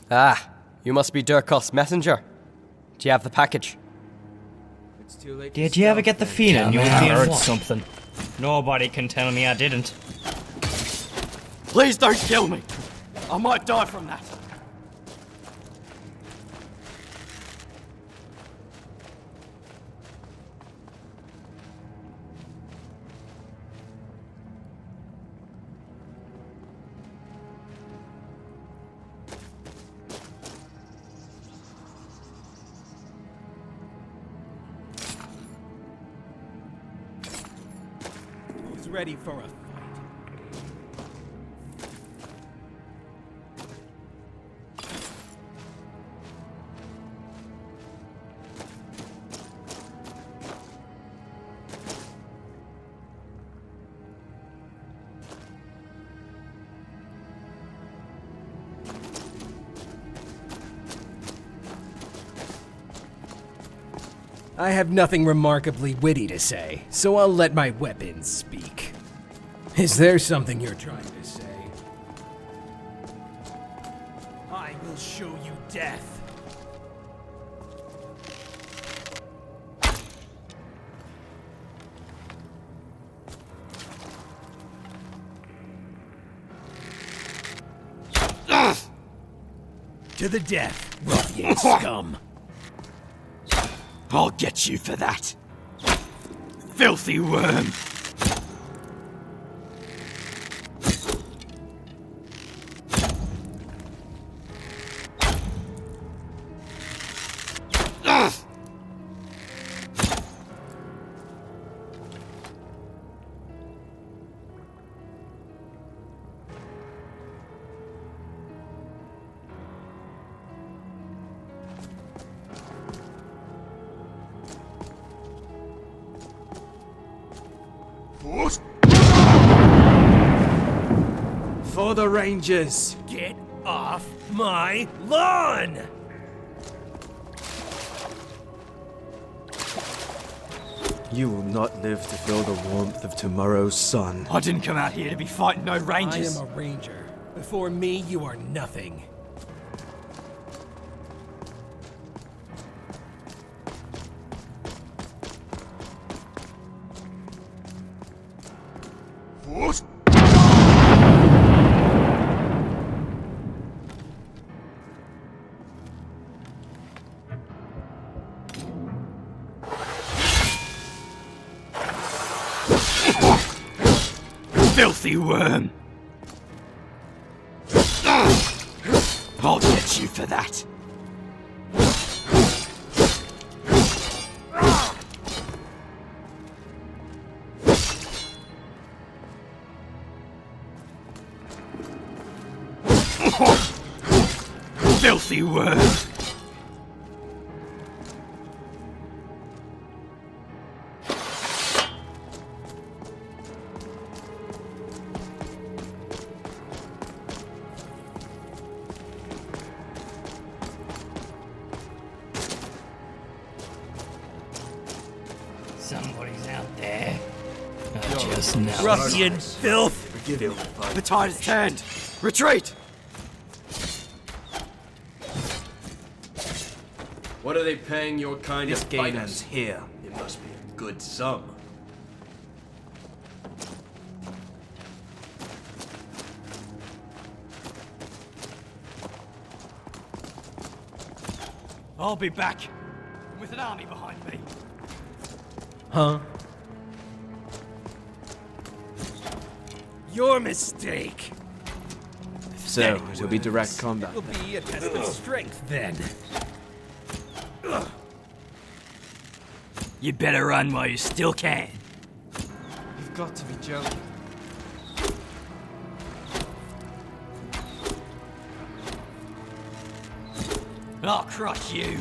Ah, you must be Dürkota's messenger. Do you have the package? Did you ever get the feeling you were being heard watched? something. Nobody can tell me I didn't. Please don't kill me. I might die from that. Ready for a fight. I have nothing remarkably witty to say, so I'll let my weapons speak. Is there something you're trying to say? I will show you death. To the death, ruffian scum. I'll get you for that. Filthy worm. For the Rangers, get off my lawn! You will not live to feel the warmth of tomorrow's sun. I didn't come out here to be fighting no rangers. I am a ranger. Before me, you are nothing. Filthy worm! I'll get you for that! Filthy worm! Somebody's out there. I just know. Ruffian filth! Forgive me. The tide has turned! Retreat! What are they paying your kind This of game fighters? ends here. It must be a good sum. I'll be back with an army behind me. Huh? Your mistake. So, it'll be direct combat. It will be a test of strength then. You better run while you still can. You've got to be joking. I'll crush you.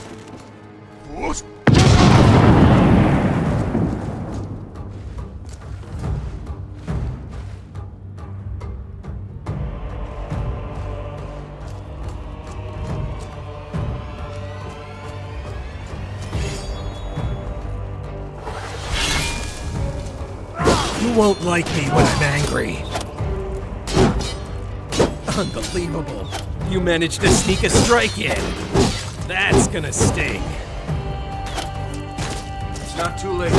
You won't like me when I'm angry. Unbelievable. You managed to sneak a strike in. That's gonna sting. It's not too late.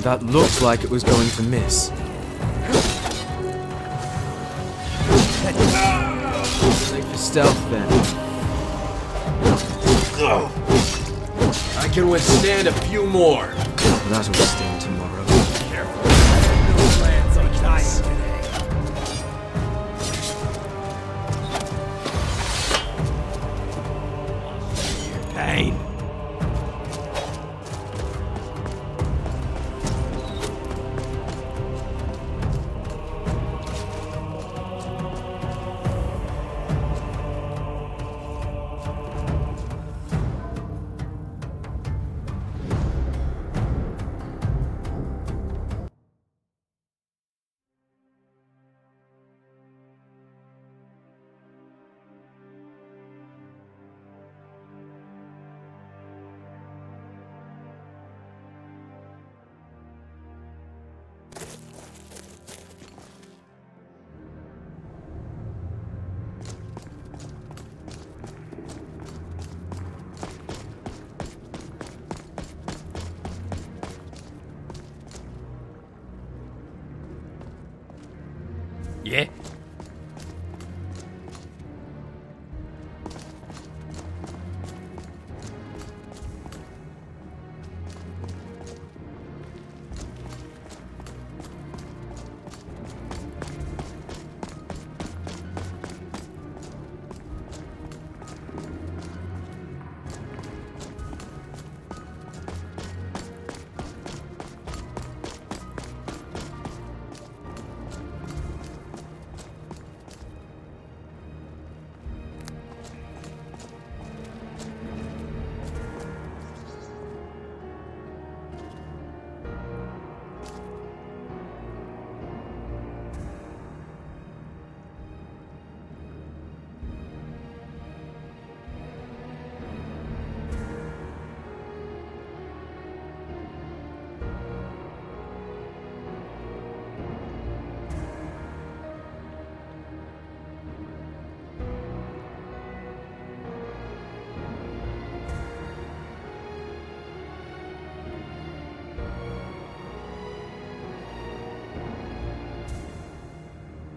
That looked like it was going to miss. Make for stealth then. I can withstand a few more. That'll sting tomorrow. Careful. No plans on dying today. Pain. Yeah?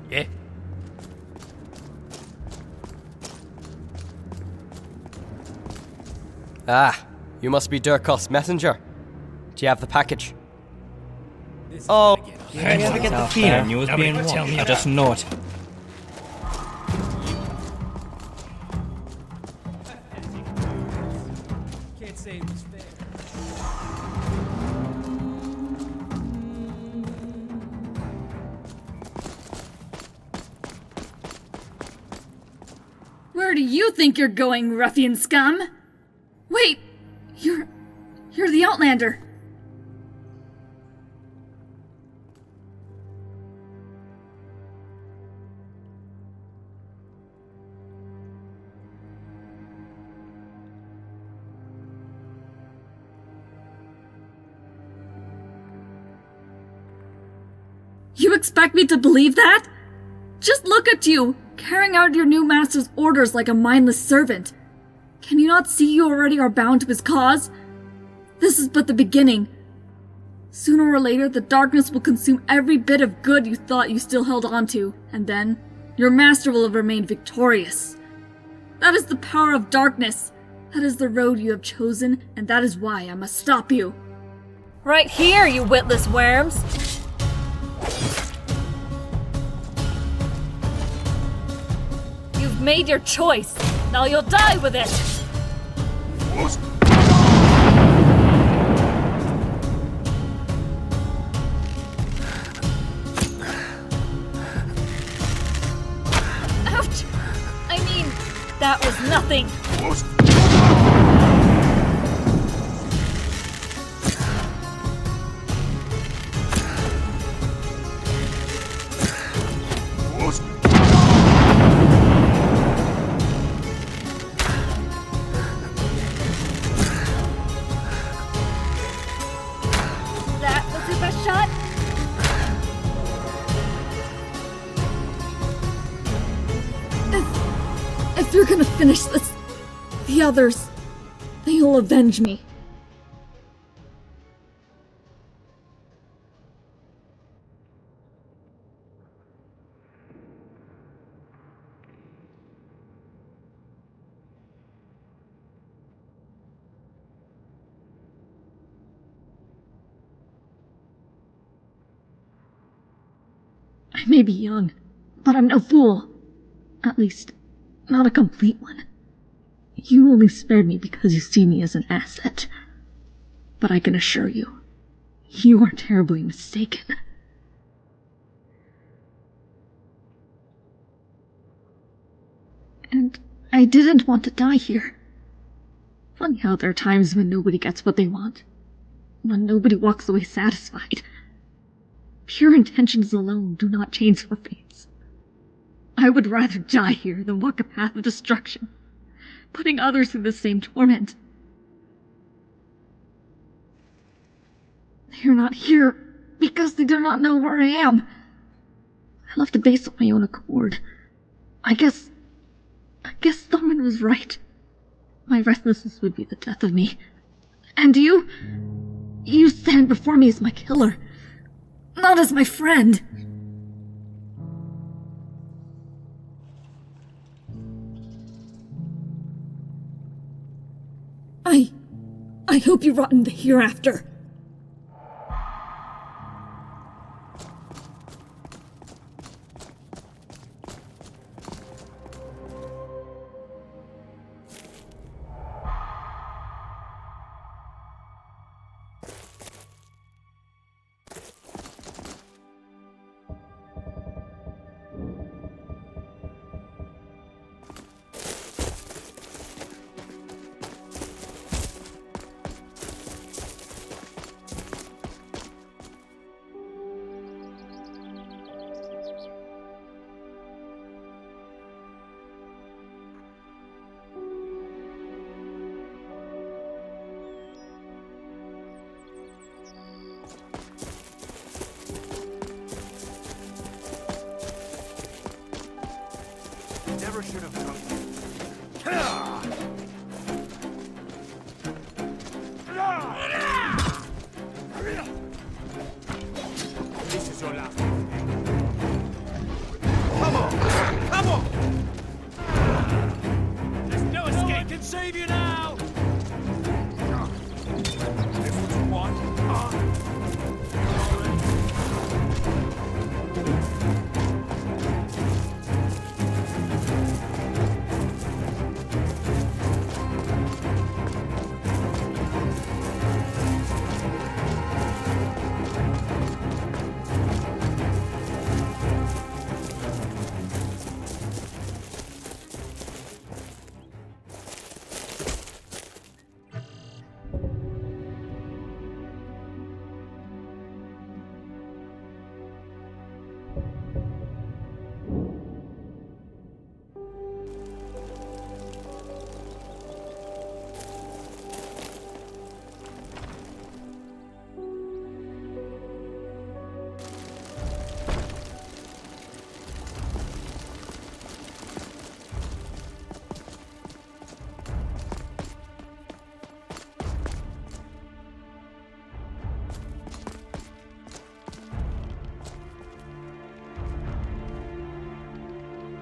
Yeah? Ah, you must be Dürkot's messenger. Do you have the package? Oh, Did you ever get the feeling you was being watched? I just know it. Can't say it was fair. Where do you think you're going, ruffian scum? Wait, you're the Outlander. You expect me to believe that? Just look at you, carrying out your new master's orders like a mindless servant. Can you not see you already are bound to his cause? This is but the beginning. Sooner or later, the darkness will consume every bit of good you thought you still held on to, and then your master will have remained victorious. That is the power of darkness. That is the road you have chosen, and that is why I must stop you. Right here, you witless worms! You've made your choice. Now you'll die with it! Ouch! I mean, that was nothing. If you're gonna finish this, the others, they'll avenge me. I may be young, but I'm no fool. At least, not a complete one. You only spared me because you see me as an asset. But I can assure you, you are terribly mistaken. And I didn't want to die here. Funny how there are times when nobody gets what they want. When nobody walks away satisfied. Pure intentions alone do not change their fates. I would rather die here than walk a path of destruction, putting others through the same torment. They are not here because they do not know where I am. I left the base of my own accord. I guess Thurman was right. My restlessness would be the death of me. And you stand before me as my killer. Not as my friend. I hope you rot in the hereafter. Never should have done this is your last. Come on! Come on! There's no escape! I can save you now! This is what you want.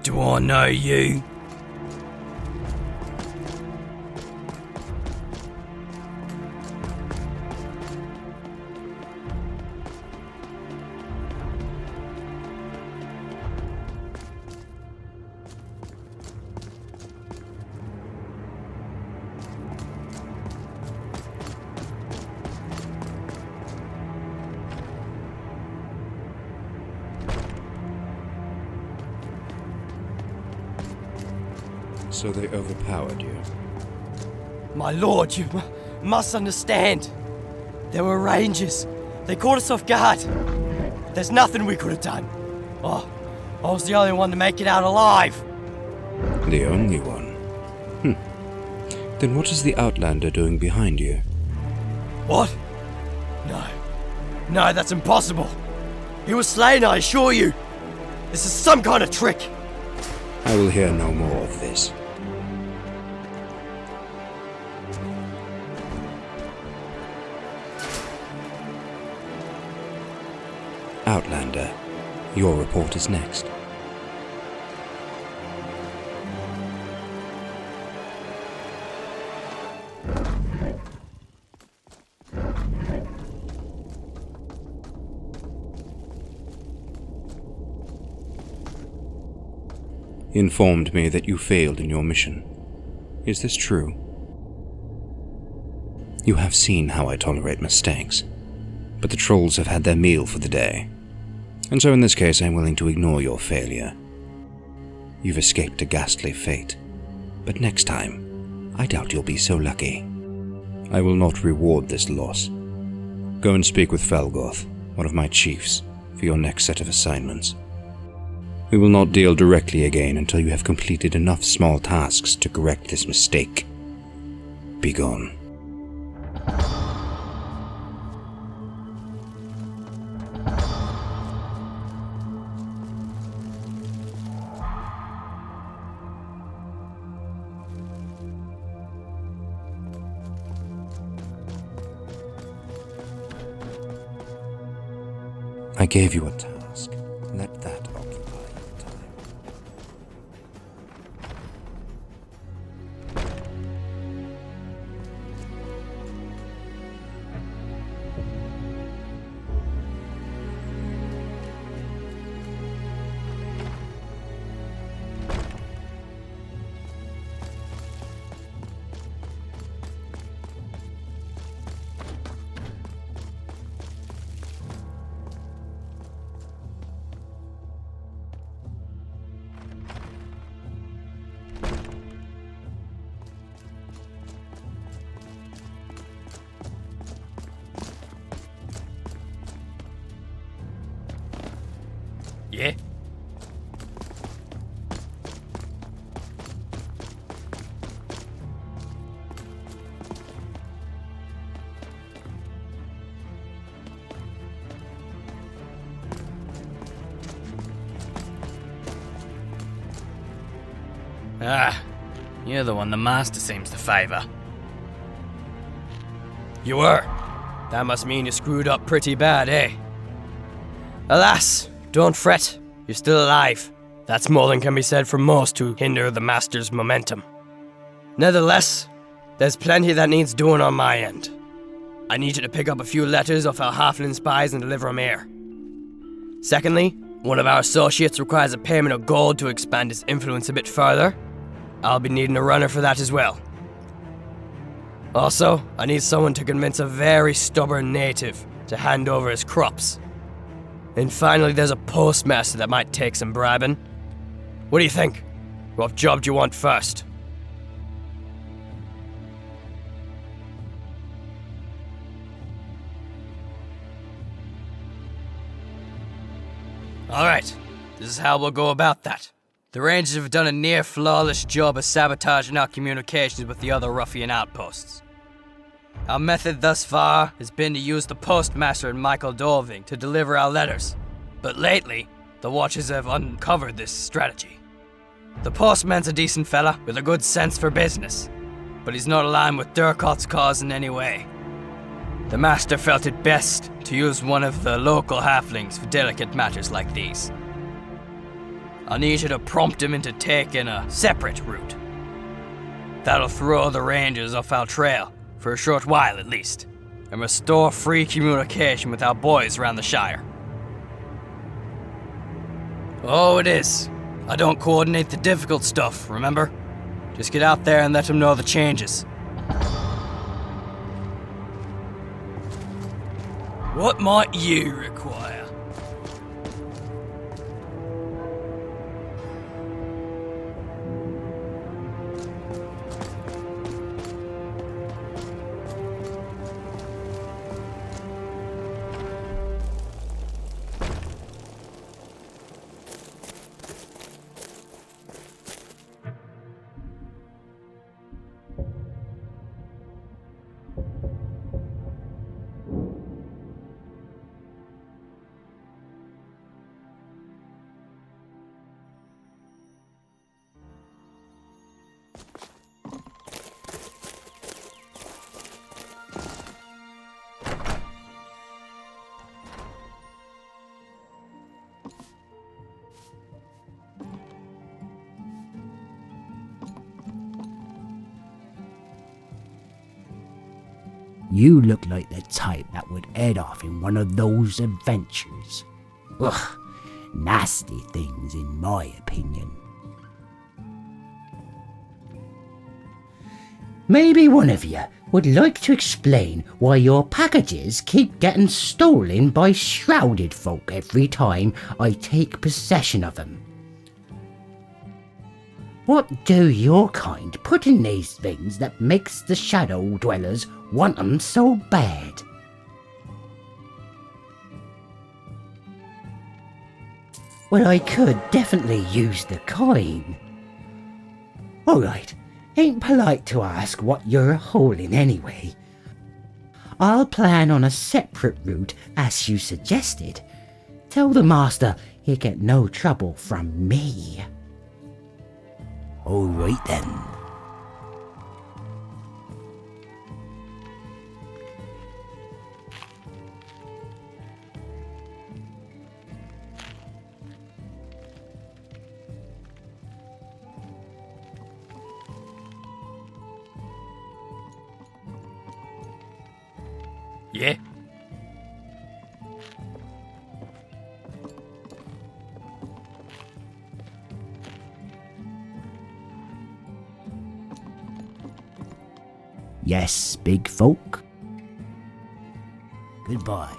Do I know you? So they overpowered you. My lord, you must understand. There were rangers. They caught us off guard. There's nothing we could have done. Oh, I was the only one to make it out alive. The only one? Then what is the Outlander doing behind you? What? No, that's impossible. He was slain, I assure you. This is some kind of trick. I will hear no more of this. Outlander, your report is next. Informed me that you failed in your mission. Is this true? You have seen how I tolerate mistakes, but the trolls have had their meal for the day, and so in this case I am willing to ignore your failure. You've escaped a ghastly fate, but next time, I doubt you'll be so lucky. I will not reward this loss. Go and speak with Faulghoth, one of my chiefs, for your next set of assignments. We will not deal directly again until you have completed enough small tasks to correct this mistake. Be gone. I gave you a task. Let that occupy your time. Yeah? Ah, you're the one the master seems to favour. You were. That must mean you screwed up pretty bad, eh? Alas, don't fret. You're still alive. That's more than can be said for most who hinder the master's momentum. Nevertheless, there's plenty that needs doing on my end. I need you to pick up a few letters off our halfling spies and deliver them here. Secondly, one of our associates requires a payment of gold to expand his influence a bit further. I'll be needing a runner for that as well. Also, I need someone to convince a very stubborn native to hand over his crops. And finally, there's a postmaster that might take some bribing. What do you think? What job do you want first? Alright, this is how we'll go about that. The Rangers have done a near-flawless job of sabotaging our communications with the other ruffian outposts. Our method thus far has been to use the postmaster and Michael Dolving to deliver our letters. But lately, the Watchers have uncovered this strategy. The postman's a decent fella with a good sense for business, but he's not aligned with Dürkot's cause in any way. The master felt it best to use one of the local halflings for delicate matters like these. I need you to prompt him into taking a separate route. That'll throw the Rangers off our trail, for a short while at least, and restore free communication with our boys around the Shire. Oh, it is. I don't coordinate the difficult stuff, remember? Just get out there and let them know the changes. What might you require? You look like the type that would head off in one of those adventures. Ugh, nasty things in my opinion. Maybe one of you would like to explain why your packages keep getting stolen by shrouded folk every time I take possession of them. What do your kind put in these things that makes the shadow dwellers want them so bad? Well, I could definitely use the coin. Alright, ain't polite to ask what you're holding anyway. I'll plan on a separate route as you suggested. Tell the master he'll get no trouble from me. Alright then. Yeah? Yes, big folk. Goodbye.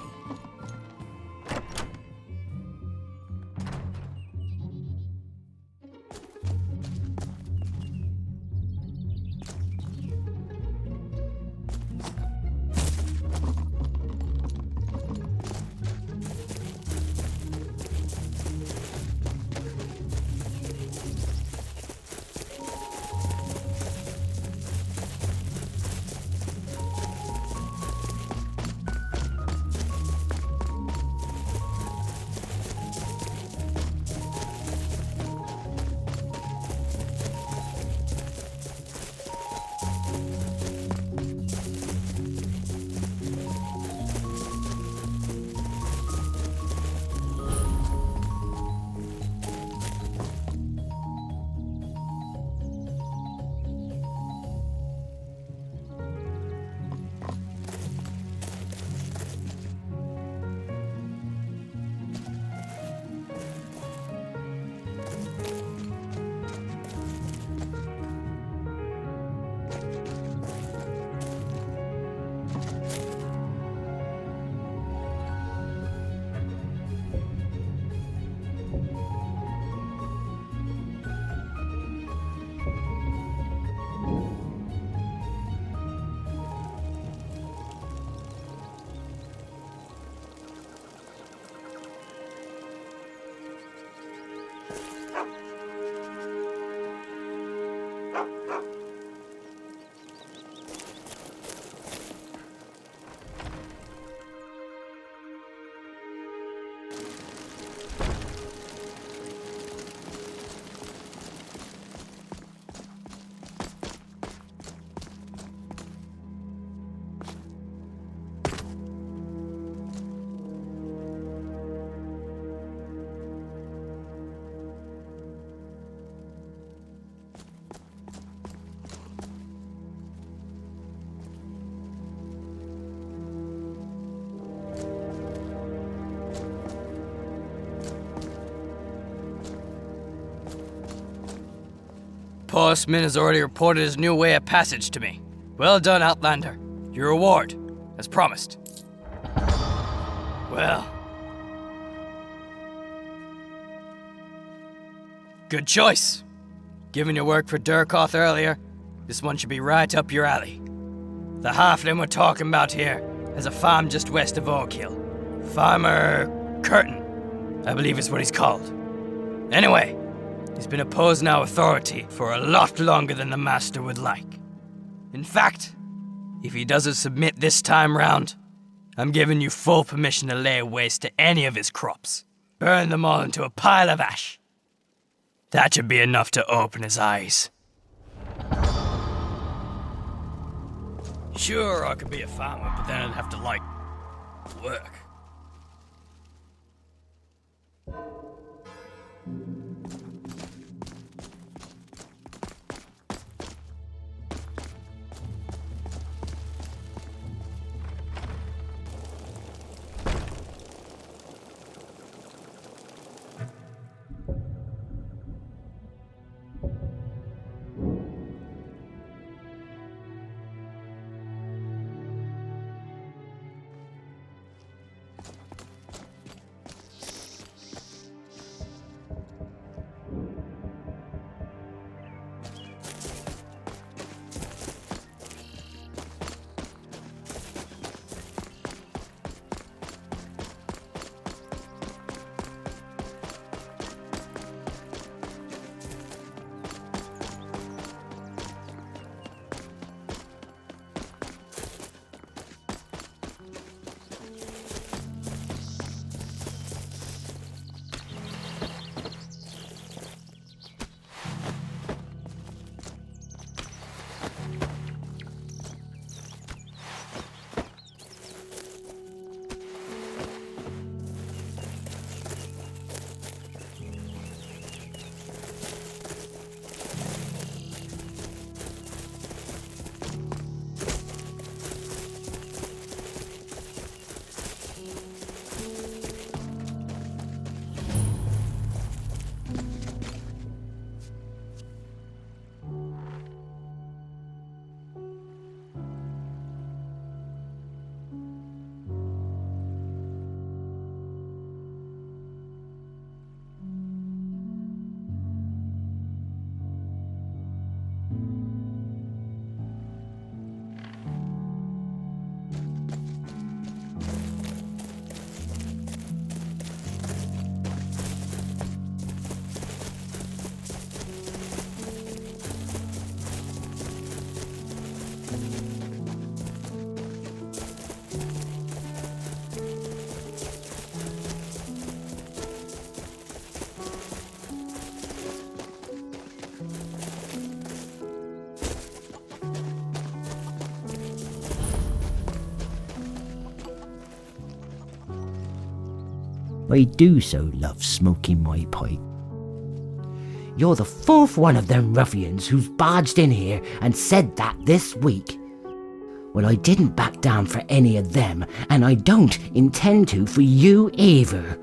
Postman has already reported his new way of passage to me. Well done, Outlander. Your reward, as promised. Well. Good choice. Given your work for Dürkota earlier, this one should be right up your alley. The halfling we're talking about here has a farm just west of Oakhill. Farmer Curtin, I believe is what he's called. Anyway, he's been opposing our authority for a lot longer than the master would like. In fact, if he doesn't submit this time round, I'm giving you full permission to lay waste to any of his crops. Burn them all into a pile of ash. That should be enough to open his eyes. Sure, I could be a farmer, but then I'd have to, work. I do so love smoking my pipe. You're the fourth one of them ruffians who's barged in here and said that this week. Well, I didn't back down for any of them, and I don't intend to for you either.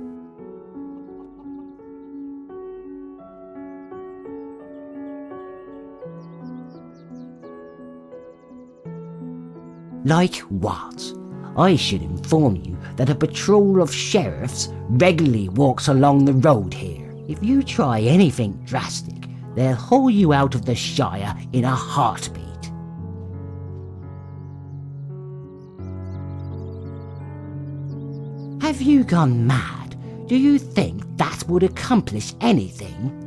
Like what? I should inform you that a patrol of sheriffs regularly walks along the road here. If you try anything drastic, they'll haul you out of the Shire in a heartbeat. Have you gone mad? Do you think that would accomplish anything?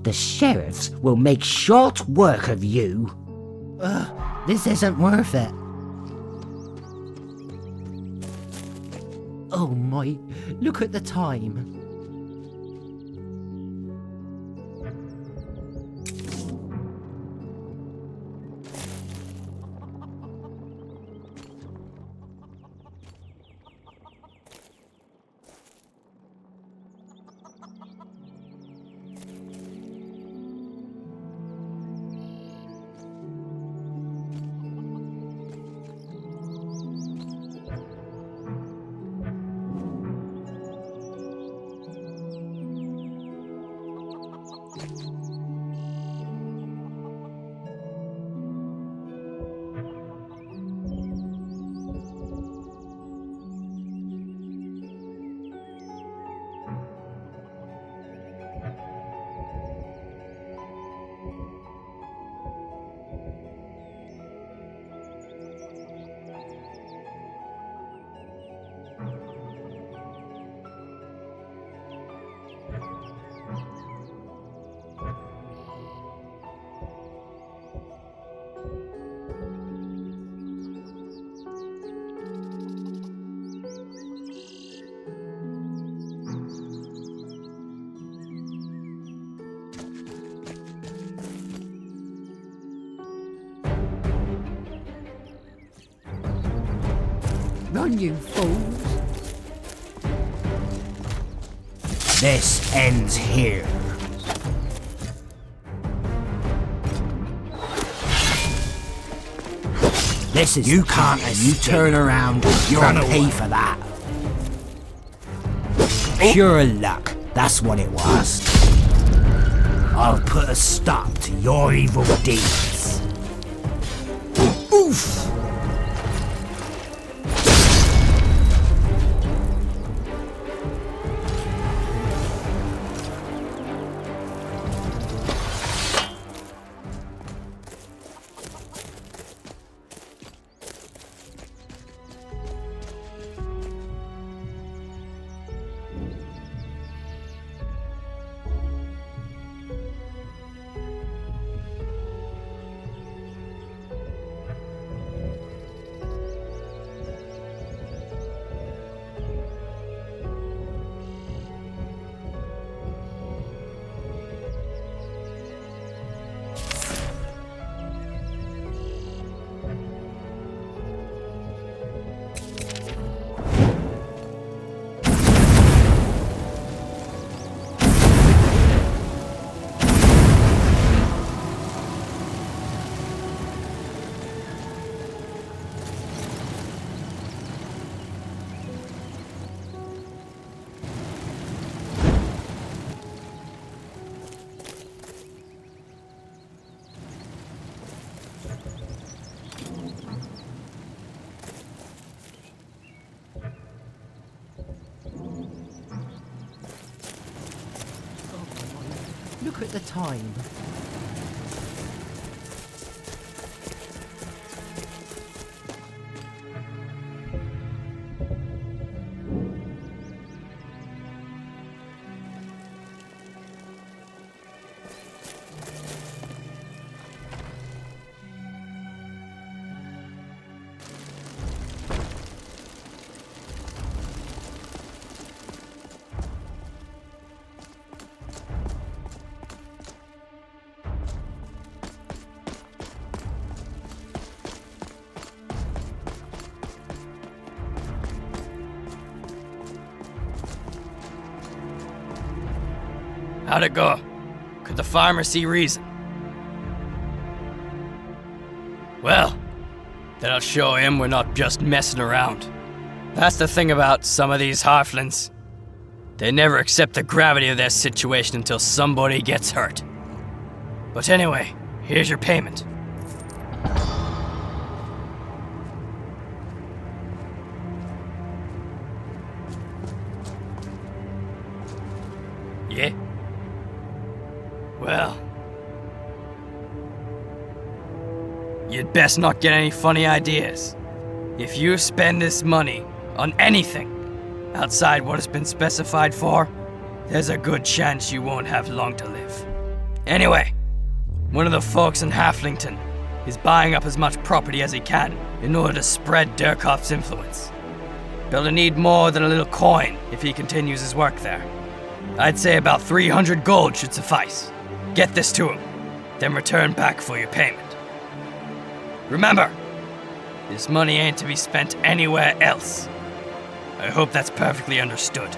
The sheriffs will make short work of you. This isn't worth it. Oh my, look at the time. Run, you fools! This ends here. This is you can't and you turn around, you'll pay for that. Pure luck, that's what it was. I'll put a stop to your evil deeds. Oof! Look at the time. How'd it go? Could the farmer see reason? Well, then I'll show him we're not just messing around. That's the thing about some of these halflings. They never accept the gravity of their situation until somebody gets hurt. But anyway, here's your payment. Yeah? Well, you'd best not get any funny ideas. If you spend this money on anything outside what has been specified for, there's a good chance you won't have long to live. Anyway, one of the folks in Halflington is buying up as much property as he can in order to spread Dürkot's influence. He'll need more than a little coin if he continues his work there. I'd say about 300 gold should suffice. Get this to him, then return back for your payment. Remember, this money ain't to be spent anywhere else. I hope that's perfectly understood.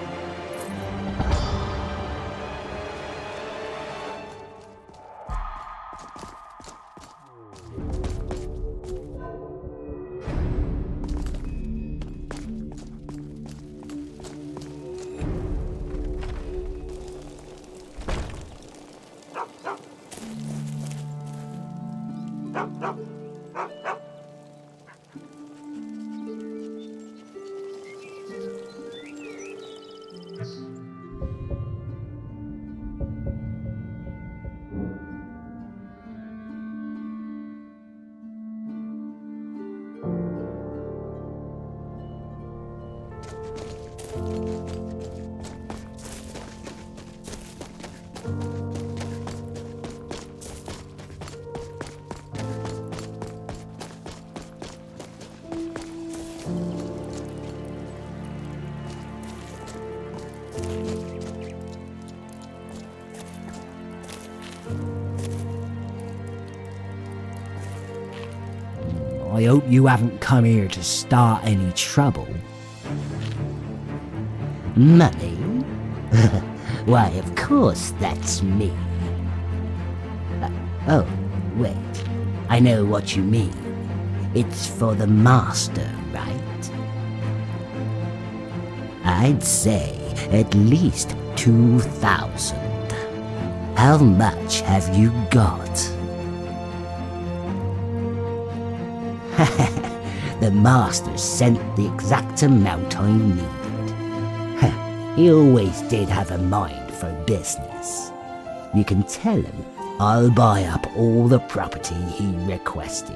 I hope you haven't come here to start any trouble. Money? Why, of course that's me. Oh, wait. I know what you mean. It's for the master, right? I'd say at least 2,000. How much have you got? The master sent the exact amount I needed. He always did have a mind for business. You can tell him I'll buy up all the property he requested.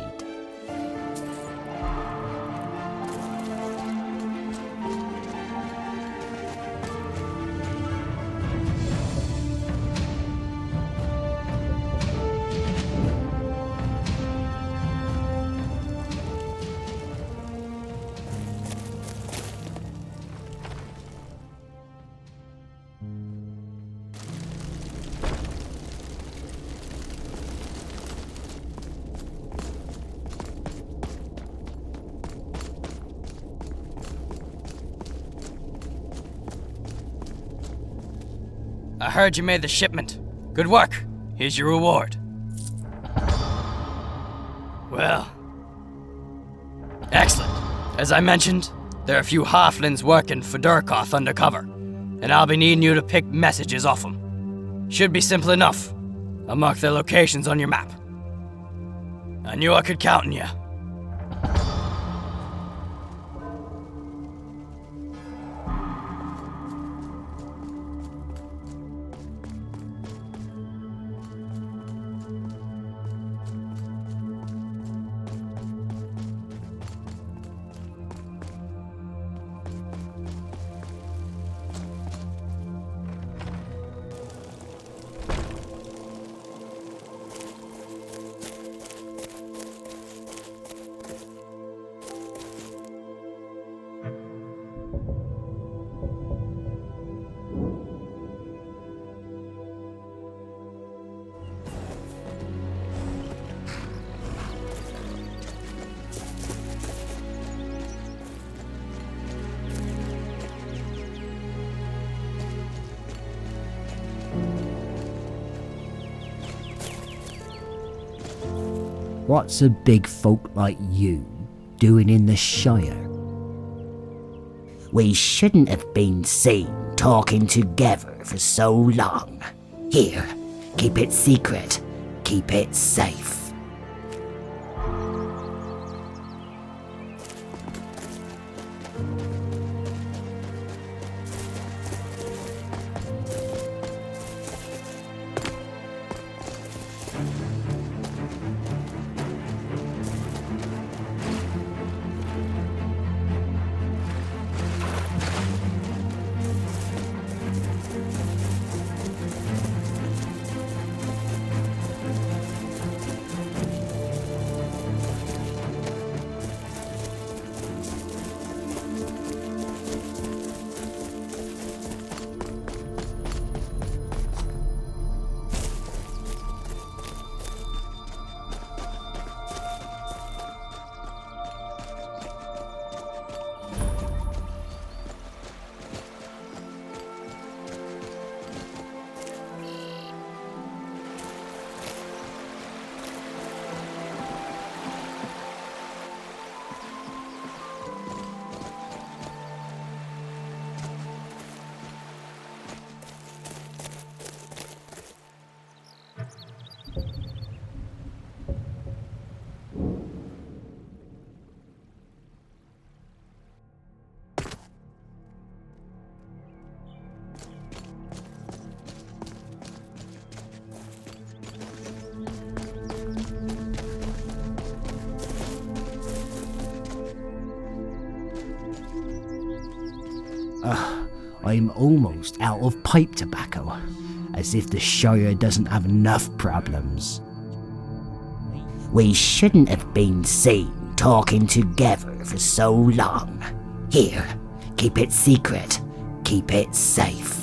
I heard you made the shipment. Good work. Here's your reward. Well, excellent. As I mentioned, there are a few halflings working for Dürkot undercover, and I'll be needing you to pick messages off them. Should be simple enough. I'll mark their locations on your map. I knew I could count on you. What's a big folk like you doing in the Shire? We shouldn't have been seen talking together for so long. Here, keep it secret. Keep it safe. I'm almost out of pipe tobacco, as if the Shire doesn't have enough problems. We shouldn't have been seen talking together for so long. Here, keep it secret. Keep it safe.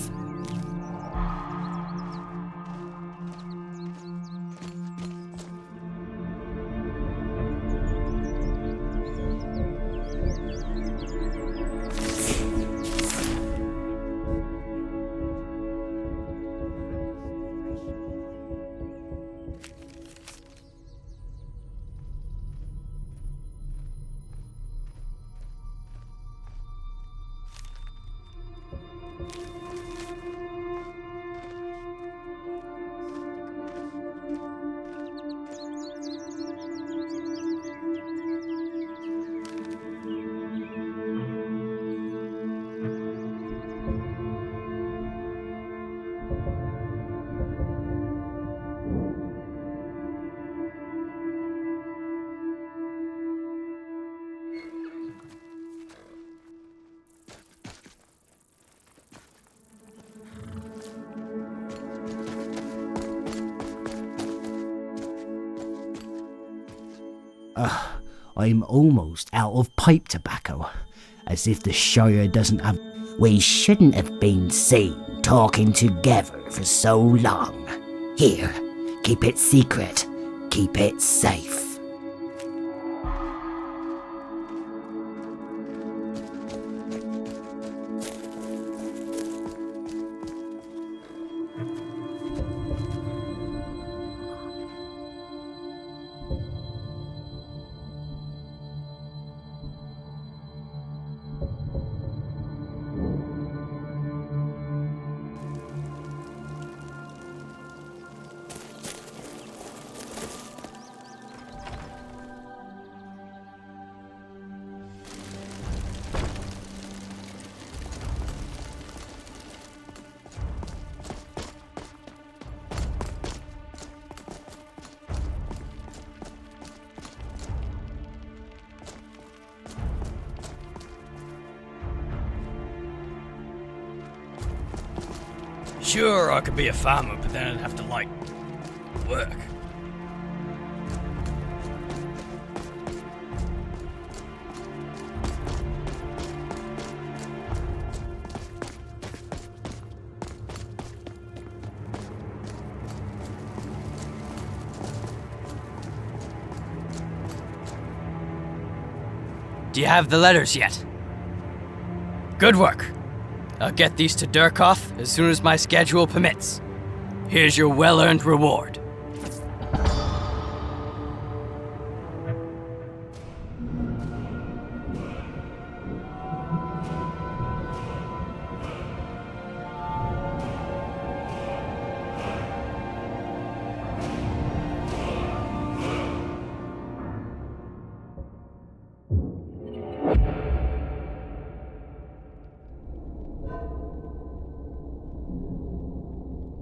I'm almost out of pipe tobacco, as if the Shire doesn't have... We shouldn't have been seen talking together for so long. Here, keep it secret. Keep it safe. Sure, I could be a farmer, but then I'd have to, like, work. Do you have the letters yet? Good work. I'll get these to Dürkota as soon as my schedule permits. Here's your well-earned reward.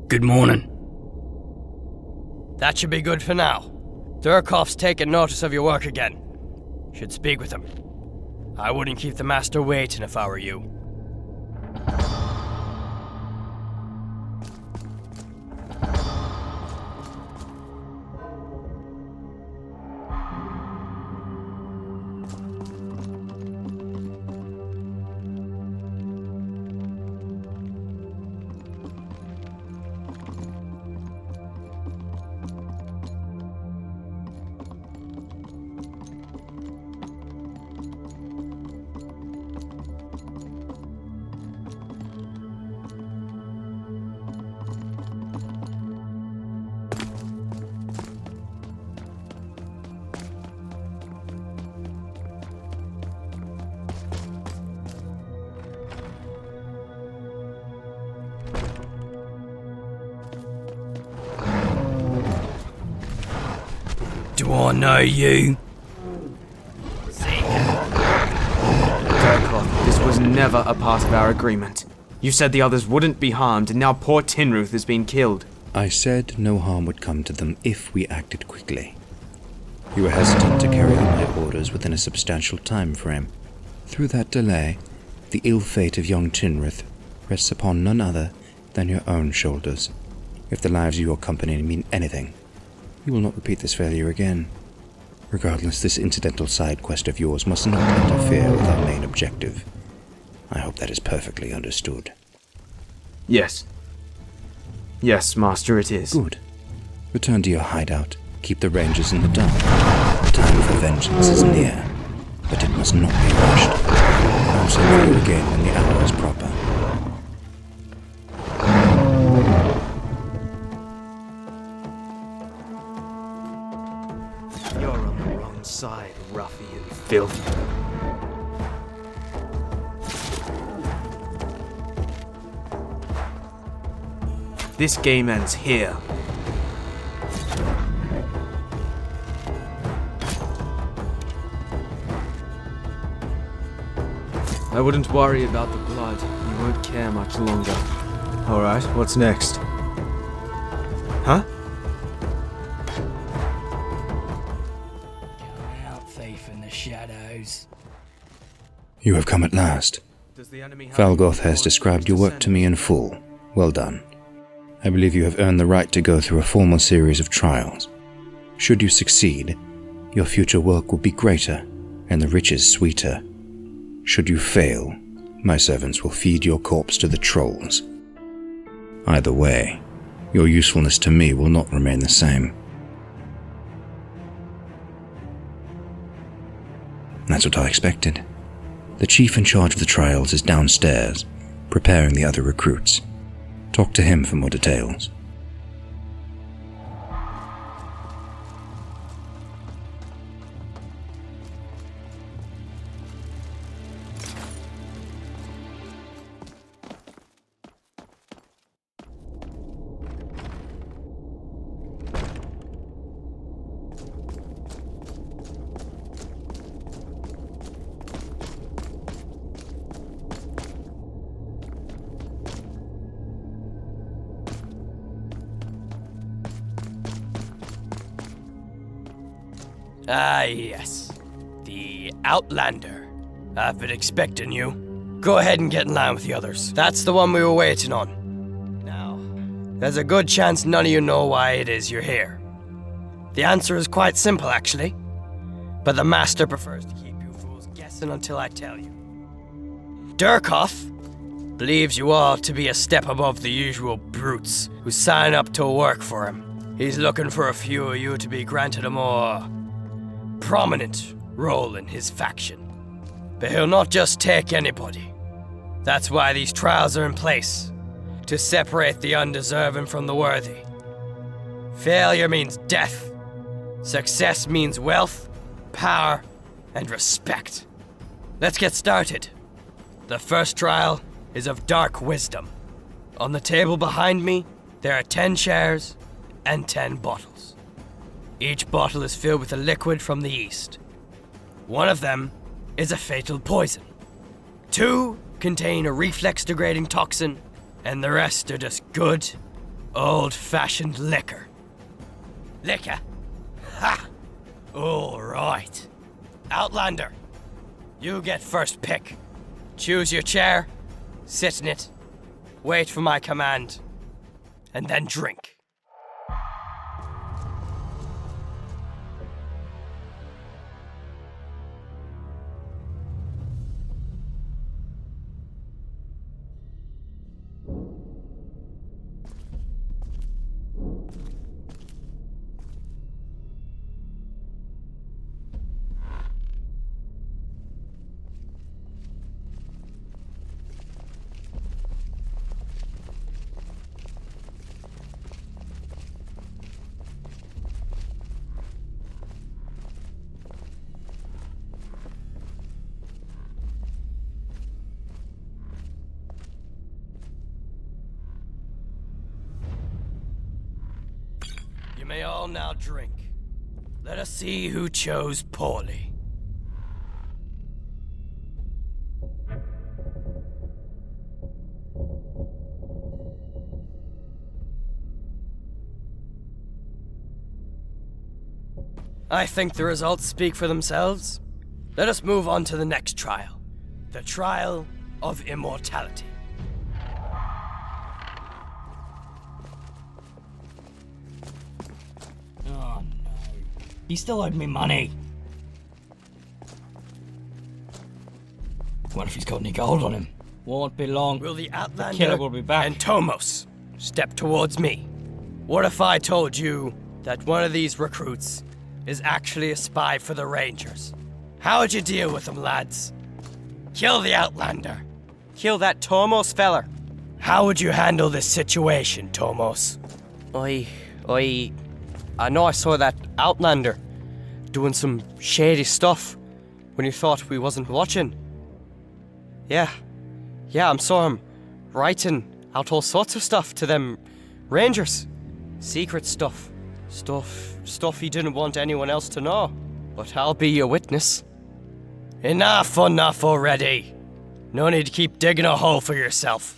Good morning. That should be good for now. Dürkot's taken notice of your work again. Should speak with him. I wouldn't keep the master waiting if I were you. Do I know you? Dürkot, this was never a part of our agreement. You said the others wouldn't be harmed, and now poor Tinruth has been killed. I said no harm would come to them if we acted quickly. You were hesitant to carry out my orders within a substantial time frame. Through that delay, the ill fate of young Tinruth rests upon none other than your own shoulders. If the lives of your company mean anything, you will not repeat this failure again. Regardless, this incidental side quest of yours must not interfere with our main objective. I hope that is perfectly understood. Yes. Yes, Master, it is. Good. Return to your hideout. Keep the Rangers in the dark. The time for vengeance is near, but it must not be rushed. I'll send for you again when the hour is proper. You're on the wrong side, ruffian filth. This game ends here. I wouldn't worry about the blood. You won't care much longer. Alright, what's next? Huh? Come out, thief in the shadows. You have come at last. Faulgotha has described your work to me in full. Well done. I believe you have earned the right to go through a formal series of trials. Should you succeed, your future work will be greater and the riches sweeter. Should you fail, my servants will feed your corpse to the trolls. Either way, your usefulness to me will not remain the same. That's what I expected. The chief in charge of the trials is downstairs, preparing the other recruits. Talk to him for more details. Ah, yes. The Outlander. I've been expecting you. Go ahead and get in line with the others. That's the one we were waiting on. Now, there's a good chance none of you know why it is you're here. The answer is quite simple, actually. But the Master prefers to keep you fools guessing until I tell you. Dürkot believes you all to be a step above the usual brutes who sign up to work for him. He's looking for a few of you to be granted a more prominent role in his faction. But he'll not just take anybody. That's why these trials are in place, to separate the undeserving from the worthy. Failure means death. Success means wealth, power, and respect. Let's get started. The first trial is of dark wisdom. On the table behind me, there are 10 chairs and 10 bottles. Each bottle is filled with a liquid from the east. One of them is a fatal poison. 2 contain a reflex-degrading toxin, and the rest are just good, old-fashioned liquor. Liquor? Ha! All right. Outlander, you get first pick. Choose your chair, sit in it, wait for my command, and then drink. You may all now drink. Let us see who chose poorly. I think the results speak for themselves. Let us move on to the next trial. The trial of immortality. Oh no. He still owed me money. What if he's got any gold on him? Won't be long. Will the Outlander killer will be back. and Tomos step towards me? What if I told you that one of these recruits is actually a spy for the Rangers? How would you deal with them, lads? Kill the Outlander. Kill that Tomos feller. How would you handle this situation, Tomos? I know I saw that Outlander doing some shady stuff when you thought we wasn't watching. Yeah, I saw him writing out all sorts of stuff to them Rangers. Secret stuff. Stuff he didn't want anyone else to know. But I'll be your witness. Enough already. No need to keep digging a hole for yourself.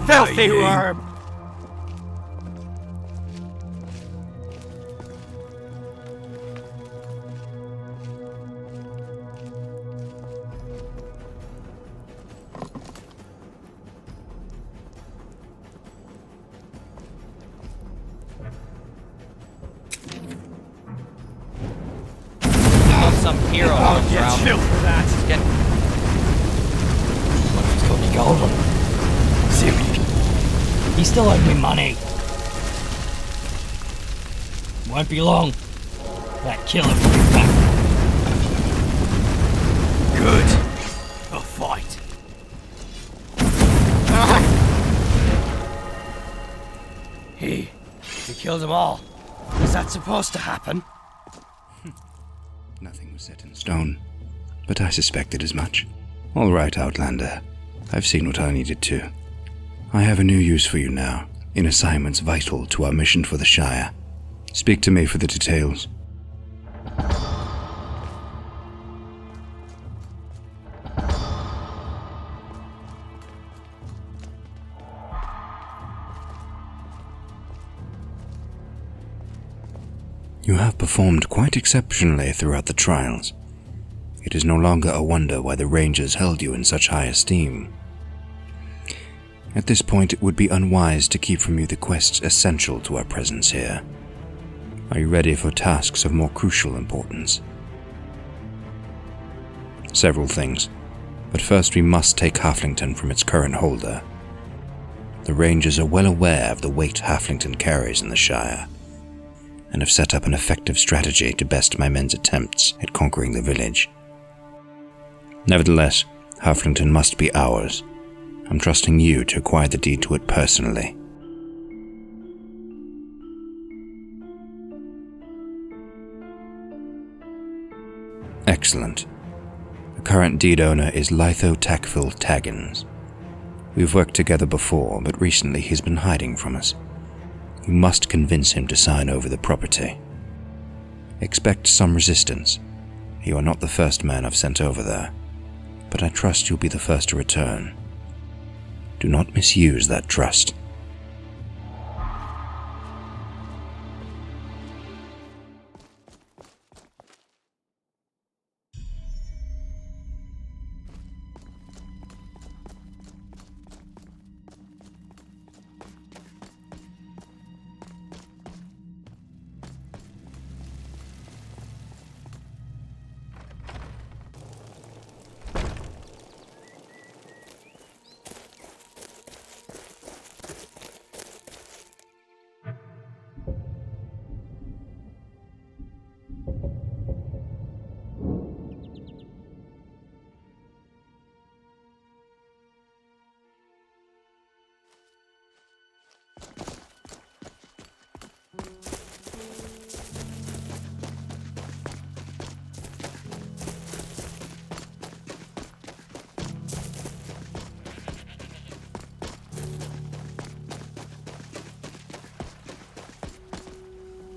Filthy worm! Some hero around. Chill for that. Get. What if he's got any gold on him? He still owed me money. Won't be long. That killer will be back. Good. A fight. He killed them all. Was that supposed to happen? Nothing was set in stone, but I suspected as much. All right, Outlander. I've seen what I needed to. I have a new use for you now, in assignments vital to our mission for the Shire. Speak to me for the details. You have performed quite exceptionally throughout the trials. It is no longer a wonder why the Rangers held you in such high esteem. At this point, it would be unwise to keep from you the quests essential to our presence here. Are you ready for tasks of more crucial importance? Several things, but first we must take Halflington from its current holder. The Rangers are well aware of the weight Halflington carries in the Shire, and have set up an effective strategy to best my men's attempts at conquering the village. Nevertheless, Halflington must be ours. I'm trusting you to acquire the deed to it personally. Excellent. The current deed owner is Litho Takfil Taggins. We've worked together before, but recently he's been hiding from us. You must convince him to sign over the property. Expect some resistance. You are not the first man I've sent over there, but I trust you'll be the first to return. Do not misuse that trust.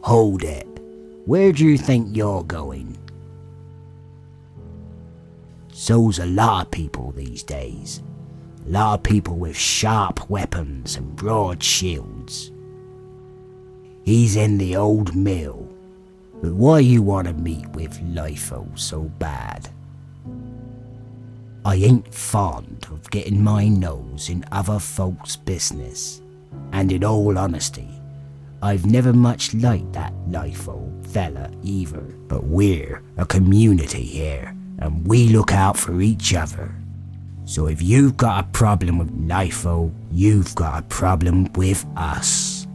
Hold it. Where do you think you're going? So's a lot of people these days. A lot of people with sharp weapons and broad shields. He's in the old mill. But why you want to meet with Litho so bad? I ain't fond of getting my nose in other folks' business. And in all honesty, I've never much liked that Litho fella either. But we're a community here, and we look out for each other. So if you've got a problem with Litho, you've got a problem with us.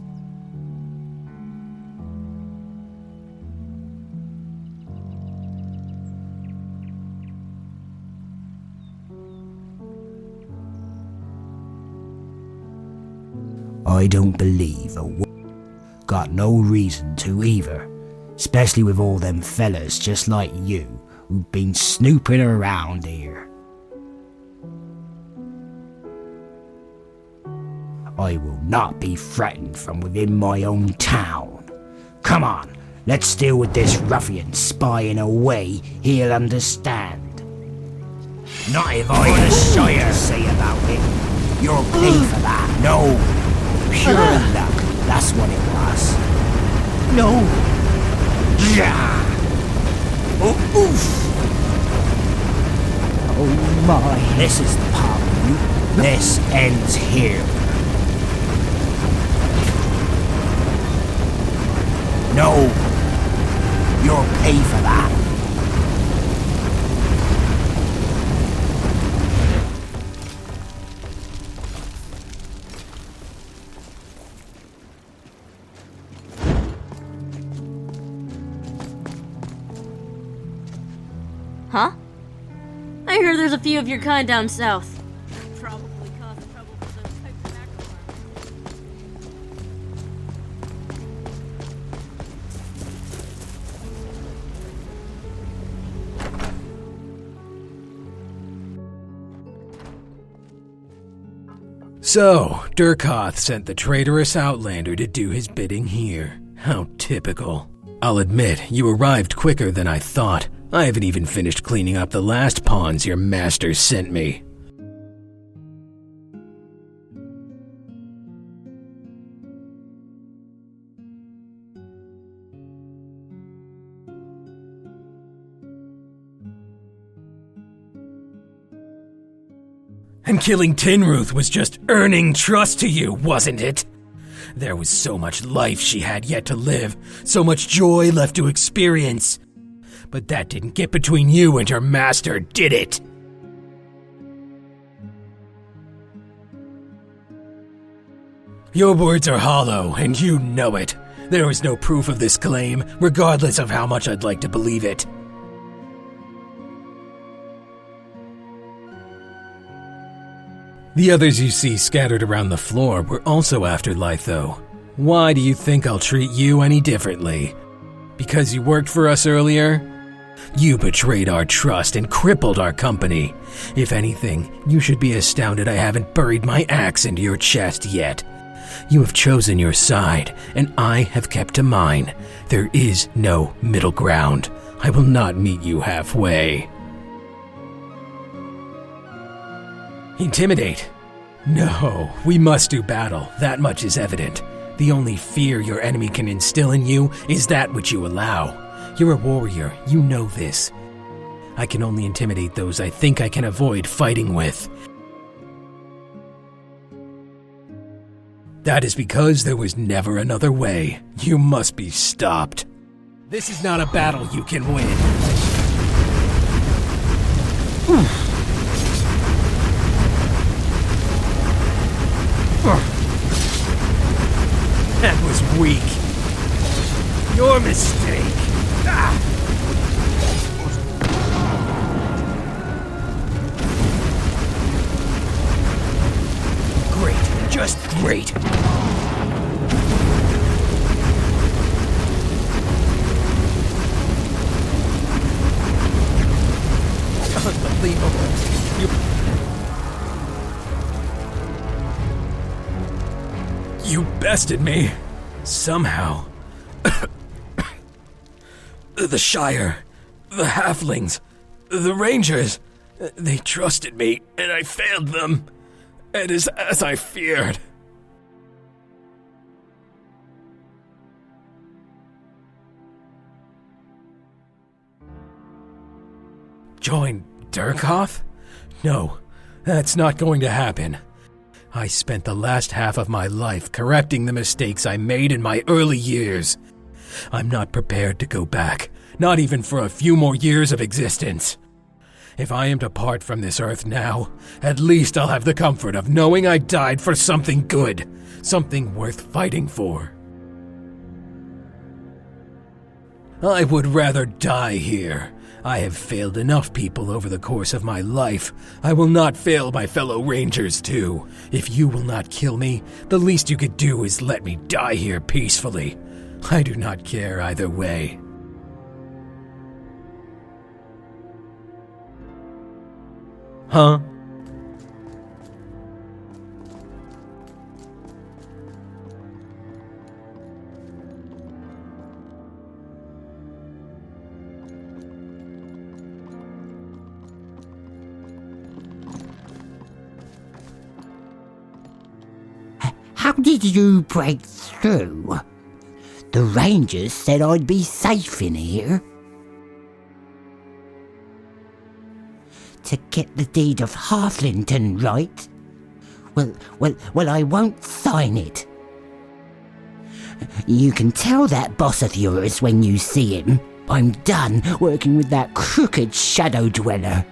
I don't believe a got no reason to either, especially with all them fellas just like you who've been snooping around here. I will not be threatened from within my own town. Come on, let's deal with this ruffian spy in a way he'll understand. Not if I the Shire say about it. You'll pay for that. No, pure luck. That's what it was. No. Yeah. Oh, oof. Oh my. This is the part of you. This ends here. No. You'll pay for that. Huh? I hear there's a few of your kind down south. Probably causing trouble for those types of So, Dürkot sent the traitorous Outlander to do his bidding here. How typical. I'll admit, you arrived quicker than I thought. I haven't even finished cleaning up the last pawns your master sent me. And killing Tinruth was just earning trust to you, wasn't it? There was so much life she had yet to live, so much joy left to experience. But that didn't get between you and her master, did it? Your words are hollow, and you know it. There is no proof of this claim, regardless of how much I'd like to believe it. The others you see scattered around the floor were also afterlife, though. Why do you think I'll treat you any differently? Because you worked for us earlier? You betrayed our trust and crippled our company. If anything, you should be astounded I haven't buried my axe into your chest yet. You have chosen your side, and I have kept to mine. There is no middle ground. I will not meet you halfway. Intimidate? No, we must do battle. That much is evident. The only fear your enemy can instill in you is that which you allow. You're a warrior, you know this. I can only intimidate those I think I can avoid fighting with. That is because there was never another way. You must be stopped. This is not a battle you can win. That was weak. Your mistake. Great, just great. Unbelievable. You bested me. Somehow. The Shire, the halflings, the rangers, they trusted me, and I failed them. It is as I feared. Join Dürkot? No, that's not going to happen. I spent the last half of my life correcting the mistakes I made in my early years. I'm not prepared to go back, not even for a few more years of existence. If I am to part from this earth now, at least I'll have the comfort of knowing I died for something good, something worth fighting for. I would rather die here. I have failed enough people over the course of my life. I will not fail my fellow rangers too. If you will not kill me, the least you could do is let me die here peacefully. I do not care either way. Huh? How did you break through? The rangers said I'd be safe in here. To get the deed of Halflington, right? Well, I won't sign it. You can tell that boss of yours when you see him. I'm done working with that crooked shadow dweller.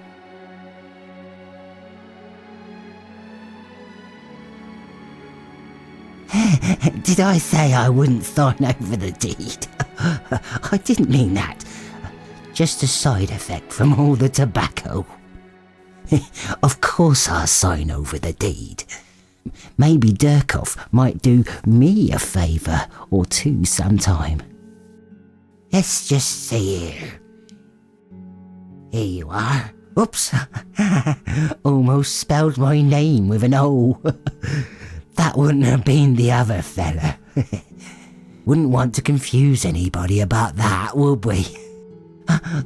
Did I say I wouldn't sign over the deed? I didn't mean that. Just a side effect from all the tobacco. Of course I'll sign over the deed. Maybe Dürkot might do me a favour or two sometime. Let's just see here. Here you are. Oops. Almost spelled my name with an O. That wouldn't have been the other fella. Wouldn't want to confuse anybody about that, would we?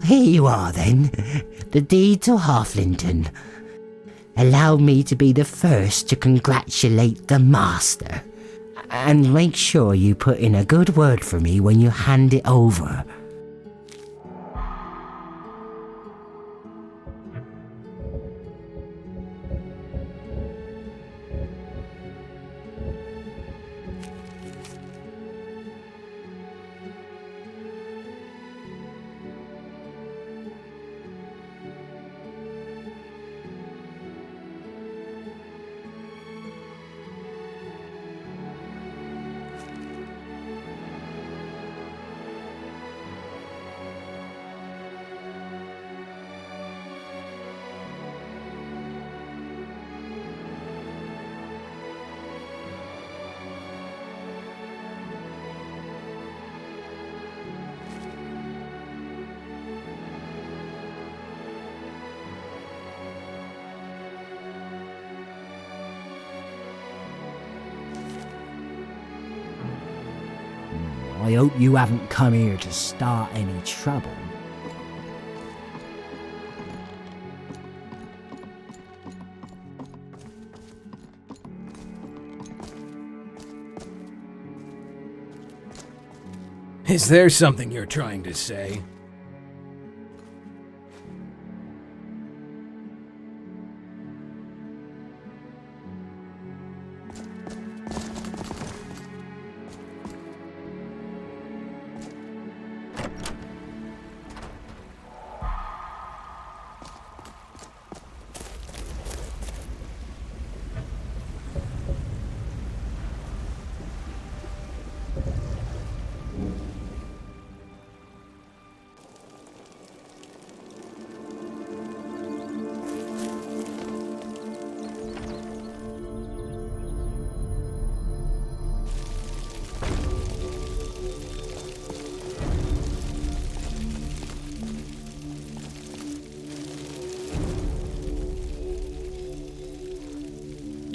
Here you are then. The deed to Halflington. Allow me to be the first to congratulate the master. And make sure you put in a good word for me when you hand it over. I hope you haven't come here to start any trouble. Is there something you're trying to say?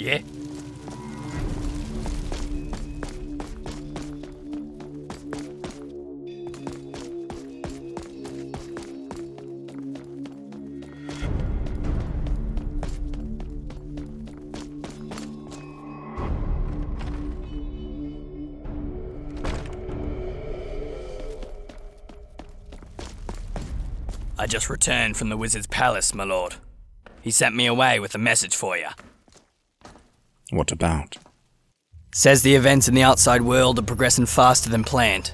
Yeah? I just returned from the wizard's palace, my lord. He sent me away with a message for you. What about? Says the events in the outside world are progressing faster than planned.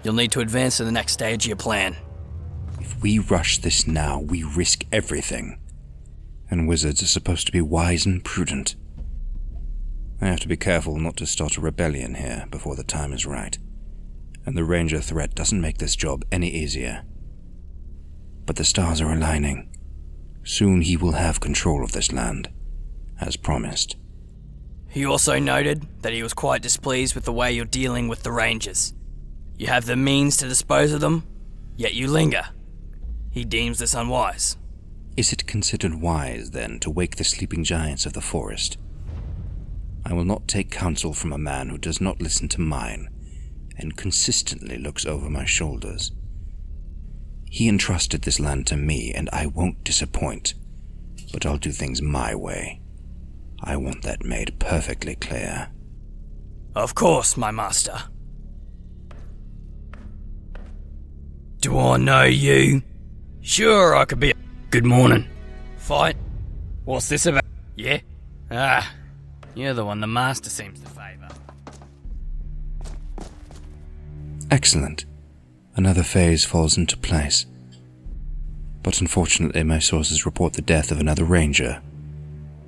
You'll need to advance to the next stage of your plan. If we rush this now, we risk everything. And wizards are supposed to be wise and prudent. I have to be careful not to start a rebellion here before the time is right. And the ranger threat doesn't make this job any easier. But the stars are aligning. Soon he will have control of this land, as promised. He also noted that he was quite displeased with the way you're dealing with the rangers. You have the means to dispose of them, yet you linger. He deems this unwise. Is it considered wise, then, to wake the sleeping giants of the forest? I will not take counsel from a man who does not listen to mine, and consistently looks over my shoulders. He entrusted this land to me, and I won't disappoint, but I'll do things my way. I want that made perfectly clear. Of course, my master. Do I know you? Sure, I could be. Good morning. Fight? What's this about? Yeah? Ah, you're the one the master seems to favour. Excellent. Another phase falls into place. But unfortunately, my sources report the death of another ranger.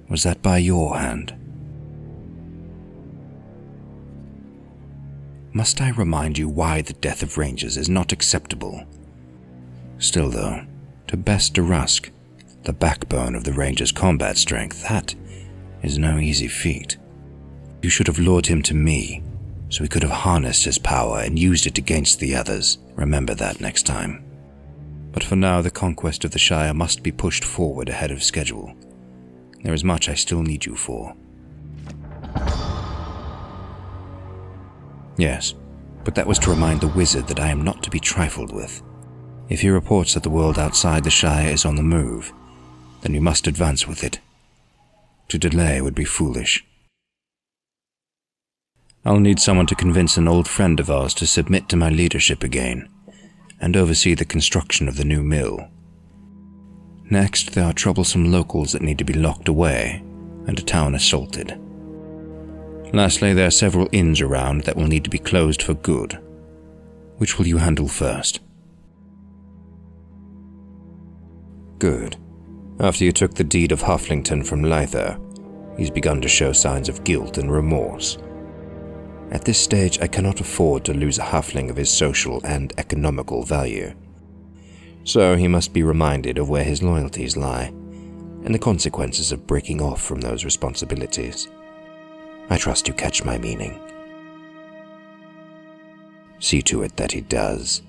Was that by your hand? Must I remind you why the death of rangers is not acceptable? Still though, to best Durusk, the backbone of the ranger's combat strength, that is no easy feat. You should have lured him to me, so he could have harnessed his power and used it against the others. Remember that next time. But for now, the conquest of the Shire must be pushed forward ahead of schedule. There is much I still need you for. Yes, but that was to remind the wizard that I am not to be trifled with. If he reports that the world outside the Shire is on the move, then we must advance with it. To delay would be foolish. I'll need someone to convince an old friend of ours to submit to my leadership again, and oversee the construction of the new mill. Next, there are troublesome locals that need to be locked away, and a town assaulted. Lastly, there are several inns around that will need to be closed for good. Which will you handle first? Good. After you took the deed of Hufflington from Lyther, he's begun to show signs of guilt and remorse. At this stage, I cannot afford to lose a halfling of his social and economical value. So he must be reminded of where his loyalties lie, and the consequences of breaking off from those responsibilities. I trust you catch my meaning. See to it that he does.